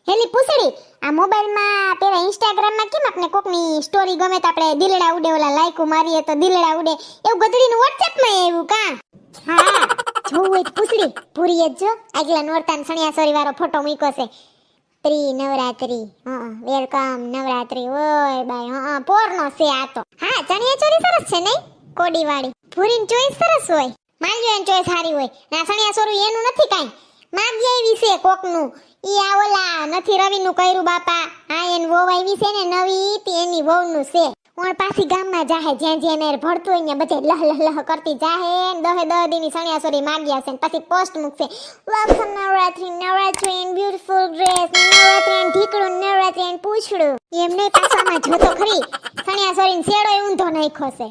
હેલી પૂછડી આ મોબાઈલમાં પેલા ઇન્સ્ટાગ્રામમાં કેમ આપણે કોકની સ્ટોરી ગમે તો આપણે દિલડા ઉડે ઓલા લાઈકો મારીએ તો દિલડા ઉડે એવું ગધડીનું WhatsAppમાં આવ્યું કા હા જોવું હોય પૂછડી પૂરી જ જો આગલા નોરતાન સણિયાસોરી વાળો ફોટો મૂક્યો છે ત્રી નવરાત્રી વેલકમ નવરાત્રી ઓય બાય પોરનો છે આ તો હા ચણિયાચોરી સરસ છે નહીં કોડીવાળી પૂરીની ચોઈસ સરસ હોય માલ્યો ચોઈસ સારી હોય ના સણિયાસોરું એનું નથી કાઈ માગ્યા આવી છે કોકનું ઈ આ ઓલા નથી રવિનું કર્યું બાપા આ એન વહુ આવી છે ને નવી તી એની વહુનું છે ઓણ પાછી ગામમાં જાહે જ્યાં જ્યાં મેર ભરતું હોય ને બધે લહ લહ લહ કરતી જાહે ને 10 દીની સણિયાસોરી માગ્યા છે ને પછી પોસ્ટ મૂકશે welcome Navratri Navratri and beautiful dress Navratri and ઢીકડું નવરાત્રી એન્ડ પૂછડું એમ નહીં પાછામાં જોતો ખરી સણિયાસોરીને શેડો ઊંધો નાખ્યો છે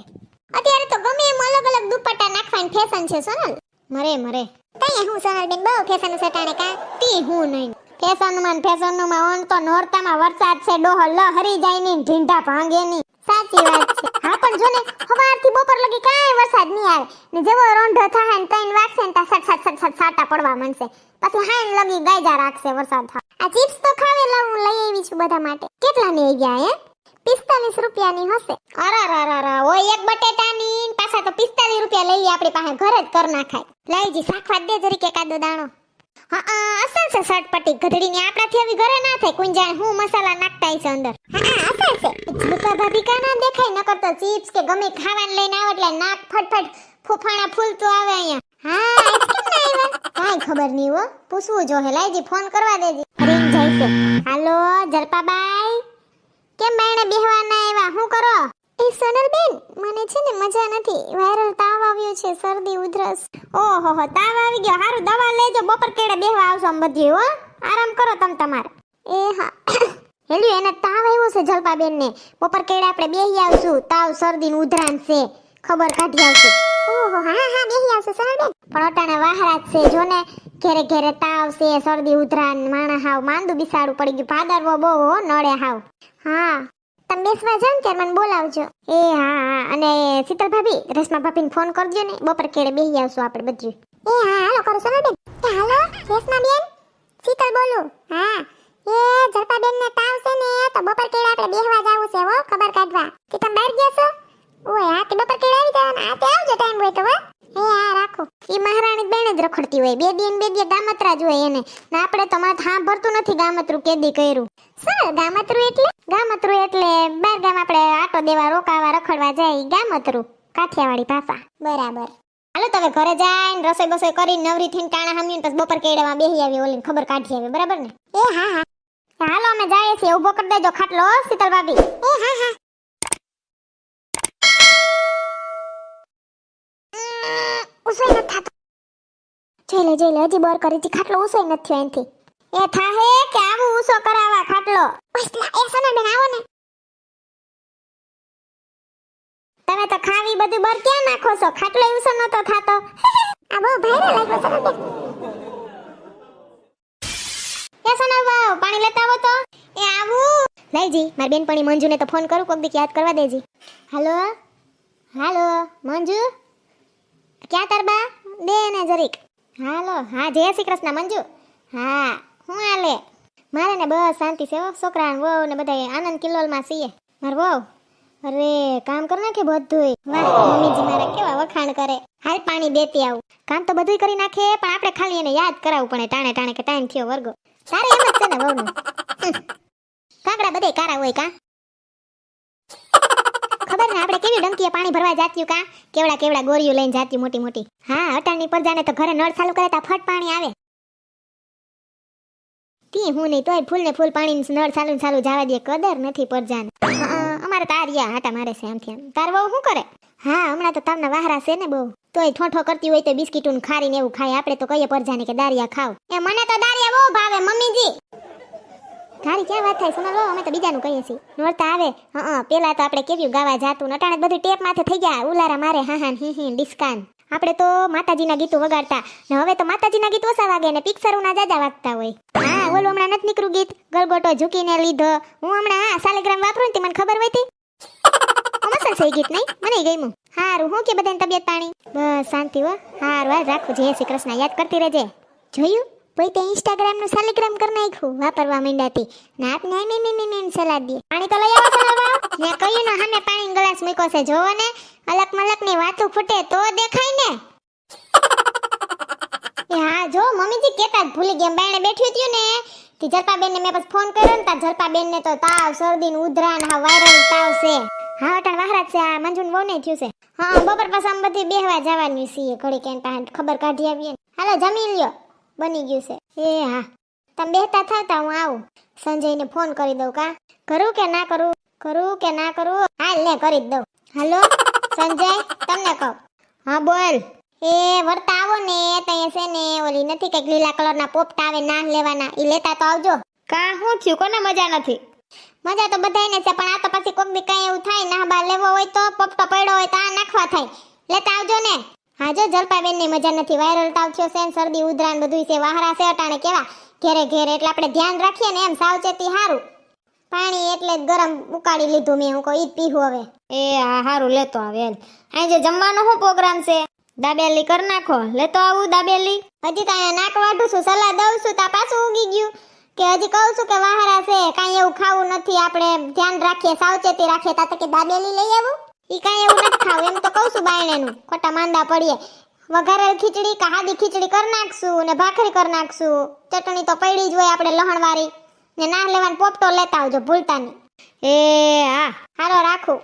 અત્યારે તો ગમે એમ અલગ અલગ દુપટ્ટા નાખવાની ફેશન છે સોનલ મરે કઈ હું સોનલ બેન બહુ ફેશન સટાણે કા તી હું નહીં ફેશન માં ઓન તો નોરતામાં વરસાદ છે ડોહ લહરી જાય ની ઢીંઢા ભાંગે ની સાચી વાત છે હા પણ જો ને સવારથી બપોર લગી કાંઈ વરસાદ નહીં આવે ને જેવો રોંઢો થાય ને તૈન વાગશે ને તા સટ સાટા પડવા માંડશે પછી હાઈન લગી ગાયજા રાખશે વરસાદ થાય આ ચિપ્સ તો ખાવે લઉં લઈ આવી છું બધા માટે કેટલા ની આવી ગયા હે 45 રૂપિયાની હશે અરા ઓય એક બટેટાની પાછા તો 45 રૂપિયા લઈ લે આપણી પાસે ઘરે જ કર નાખાય લઈજી શાકભાત દે જરી કે કાદો દાણો અસલ છે સટપટી ગધડીની આપણાથી આવી ઘરે ના થાય કુંજાણ હું મસાલા નાખતા છે અંદર અસલ છે ઝુકા ભાભી કા ના દેખાય નકર તો ચિપ્સ કે ગમે ખાવાનું લઈને આવે એટલે નાક ફટફટ ફૂફાણા ફૂલતો આવે અહીંયા હા કેમ ના આવ્યા કાઈ ખબર નહીં હો પૂછવું જો હે લાઈજી ફોન કરવા દેજી રિંગ જાય છે હાલો જલપાબાઈ કેમ બાયણે બેહવા ના આવ્યા હું કરો એ સોનલ બેન મને છે ને મજા નથી વાયરલ તાવ આવ્યો છે શરદી ઉધરસ ઓહો હો તાવ આવી ગયો હારું દવા લેજો બપોર કેડે બેહવા આવશો આમ બધી હો આરામ કરો તમ તમારે એ હા હેલ્યું એને તાવ આવ્યો છે જલપાબેન ને બપોર કેડે આપણે બેહી આવશું તાવ શરદી નું ઉધરાણ છે ખબર કાઢી આવશું ઓહો હા બેહી આવશે સોનલ બેન પણ અટાણા વાહરાત છે જો ને ઘેરે ઘેરે તાવ છે શરદી ઉધરાણ માણા હાવ માંદુ બિસાડું પડી ગયું ભાદરવો બહુ નડે હાવ હા તમે બેસવા જાવ ત્યારે મને બોલાવજો એ હા અને શીતલ ભાભી રેશમા ભાભીને ફોન કરજો ને બપોર કેડે બેહી આવશું આપણે બધું એ હા હાલો કરો સોનલ બેન હાલો રેશમા બેન શીતલ બોલું હા એ જલપા બેન ને તાવ છે ને તો બપોર કેડે આપણે બેહવા જાવું છે હો ખબર કાઢવા કે તમે બહાર ગયા છો ઓય હા તે બપોર કેડે આવી જવાના આ તે આવજો ટાઈમ હોય તો હો એ હા રાખો ઈ મહારાણી બેન જ રખડતી હોય બે બે ગામત્રા જ હોય એને ને આપણે તો માથ હા ભરતું નથી ગામત્રું કેદી કર્યું સર ગામત્રું એટલે બાર ગામ આપણે આટો દેવા રોકાવા રખડવા જાય ગામત્રું કાઠિયાવાડી ભાષા બરાબર હાલો તો હવે ઘરે જાય રસોઈ બસોઈ કરીને નવરી થઈને ટાણા હમીને પછી બપોર કેડેમાં બેહી આવી ઓલીને ખબર કાઢી આવી બરાબર ને એ હા હાલો અમે જાય છે ઊભો કરી દેજો ખાટલો શીતલ ભાભી એ હા ઉસોઈ ન થાતો જઈ લે હજી બોર કરી ખાટલો ઉસોઈ નથી થયો એનથી એ થાહે કે આવું ઉસો કરાવવા ખાટલો ઓસ્લા એ સોનલ બેન આવો ને તમે તો ખાવી બધું બર ક્યાં નાખો છો ખાટલો ઉસો નતો થાતો આ બહુ ભાઈરે લાગ્યો સોનલ બેન એ સોનલ વાવ પાણી લેતા આવો તો એ આવું લઈજી મારી બેનપણી મંજુને તો ફોન કરું કોક દી યાદ કરવા દેજી હાલો મંજુ ક્યાં તરબા દે ને જરીક હાલો હા જય શ્રી કૃષ્ણ મંજુ હા હું આલે મારે ને બસ શાંતિ છે છોકરા ને વહુ ને બધા આનંદ કિલ્લોલ માં છીએ માર વહુ અરે કામ કર નાખે બધુંય વાહ મમ્મીજી મારા કેવા વખાણ કરે હાલ પાણી દેતી આવું કામ તો બધુંય કરી નાખે પણ આપણે ખાલી એને યાદ કરાવવું પડે ટાણે કે ટાઈમ થયો વર્ગો તારે એમ જ છે ને વહુનું કાકડા બધે કારા હોય કા ખબર ને આપણે કેવી ડંકીએ પાણી ભરવા જાત્યું કા કેવડા ગોરીઓ લઈને જાત્યું મોટી હા અટાણની પરજાને તો ઘરે નળ ચાલુ કરે તા ફટ પાણી આવે તી હું નહીં તોય ફૂલ ને ફૂલ પાણી નળ ચાલુ જવા દે કદર નથી પરજાને અમારે તારિયા હાટા મારે છે આમથી આમ તાર વહુ શું કરે હા હમણાં તો તારના વાહરા છે ને બહુ તોય ઠોઠો કરતી હોય તો બિસ્કીટું ખારીને એવું ખાય આપણે તો કહીએ પરજાને કે દારિયા ખાવ એ મને તો દારિયા બહુ ભાવે મમ્મીજી તારી ક્યાં વાત થાય સોનલ અમે તો બીજાનું કહીએ છીએ નોરતા આવે પેલા તો આપણે કેવ્યું ગાવા જાતું અટાણે બધું ટેપ માથે થઈ ગયા ઉલારા મારે હા હી ડિસ્કાન આપણે તો માતાજીના ગીતો વગાડતા ને હવે તો માતાજીના ગીત ઓછા વાગે ને પિક્ચરોના જાજા વાગતા હોય હા ઓલું હમણાં નથી નીકળું ગીત ગલગોટો ઝૂકીને લીધો હું હમણાં સાલેગ્રામ વાપરું ને મને ખબર હોય તી મસલ છે ગીત નહીં મને ગમ્યું હારું હું કે બધાની તબિયત પાણી બસ શાંતિ હો હારું હાલ રાખું જય શ્રી કૃષ્ણ યાદ કરતી રહેજે જોયું ભાઈ તે ઇન્સ્ટાગ્રામ નું સાલિગ્રામ કરી નાખ્યું વાપરવા માંડ્યાથી નાક ને સલાદ દે પાણી તો લઈ આવો સલાવા ને કહ્યું ને સામે પાણી ગ્લાસ મૂક્યો છે જોવો ને અલક મલક ની વાતો ફૂટે તો દેખાય ને એ હા જો મમ્મીજી કેતા જ ભૂલી ગયા બાયણે બેઠી હતી ને તી જરપાબેન ને મેં પછી ફોન કર્યો ને તા જરપાબેન ને તો તાવ શરદી ને ઉધરા ને વાયરલ તાવ છે હા અટાણ વાહરાત છે આ મંજુન બહુ નહીં થયું છે હા બપોર પછી આમ બધી બેહવા જવાની છે ઘડી કેન પાસે ખબર કાઢી આવીએ ને હાલો જમી લ્યો બની ગયું છે એ હા તમે બેહતા થાવતા હું આવું સંજયને ફોન કરી દઉં કા કરું કે ના કરું હાલ ને કરી જ દઉં હાલો સંજય તમને કહું હા બોલ એ વર્તા આવો ને ત્યાં છે ને ઓલી નથી કઈક લીલા કલરના પોપટા આવે ના લેવાના ઈ લેતા તો આવજો કા હું થયું કોને મજા નથી મજા તો બધાયને છે પણ આ તો પછી કોક દી કઈ એવું થાય ના બા લેવો હોય તો પોપટો પડ્યો હોય તો આ નાખવા થાય લેતા આવજો ને હા જો જલપાબેન ની મજા નથી વાયરલ તાવ થયો છે શરદી ઉધરાન બધું છે વાહરા છે અટાણે કેવા ઘેરે એટલે આપણે ધ્યાન રાખીએ ને એમ સાવચેતી હારું પાણી એટલે જ ગરમ ઉકાળી લીધું મેં હું કોઈ ઈ પીવું હવે એ હા હારું લેતો આવે હાલ આજે જમવાનો શું પ્રોગ્રામ છે દાબેલી કર નાખો લેતો આવું દાબેલી હજી તો અહીંયા નાક વાઢું છું સલાહ દઉં છું તા પાછું ઉગી ગયું કે હજી કહું છું કે વાહરા છે કાંઈ એવું ખાવું નથી આપણે ધ્યાન રાખીએ સાવચેતી રાખીએ તા તકે દાબેલી લઈ આવું ઈ કાંઈ એવું નથી ખાવું એમ તો કહું છું બાયણેનું ખોટા માંદા પડીએ વઘારેલ ખીચડી કે હાદી ખીચડી કરી નાખશું ને ભાખરી કરી નાખશું ચટણી તો પડી જ હોય આપણે લહણવાળી ને ના લેવાનો પોપટો લેતા આવજો ભૂલતા નહીં એ હા હારો રાખું